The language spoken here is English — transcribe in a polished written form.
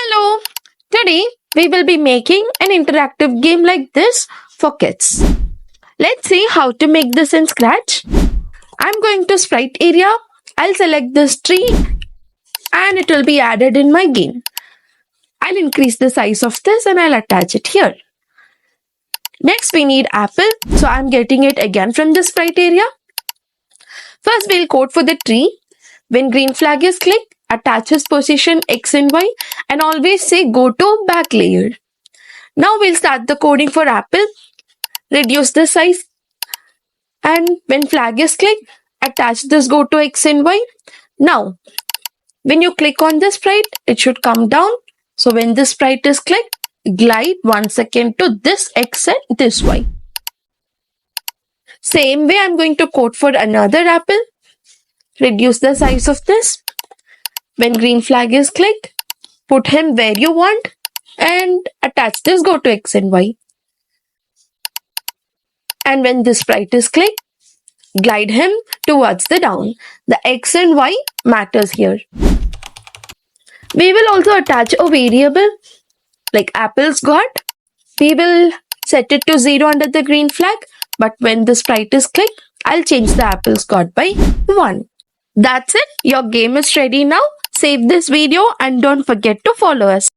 Hello! Today we will be making an interactive game like this for kids. Let's see how to make this in Scratch. I'm going to sprite area. I'll select this tree and it will be added in my game. I'll increase the size of this and I'll attach it here. Next we need apple, so I'm getting it again from the sprite area. First we'll code for the tree. When green flag is clicked, attach its position X and Y and always say go to back layer. Now we'll start the coding for apple. Reduce the size and when flag is clicked, attach this go to X and Y. Now when you click on the sprite, it should come down. So when this sprite is clicked, glide 1 second to this X and this Y. Same way I'm going to code for another apple. Reduce the size of this. When green flag is clicked, put him where you want and attach this go to X and Y. And when this sprite is clicked, glide him towards the down. The X and Y matters here. We will also attach a variable like apples got. We will set it to 0 under the green flag, but when the sprite is clicked, I'll change the apples got by 1. That's it. Your game is ready now. Save this video and don't forget to follow us.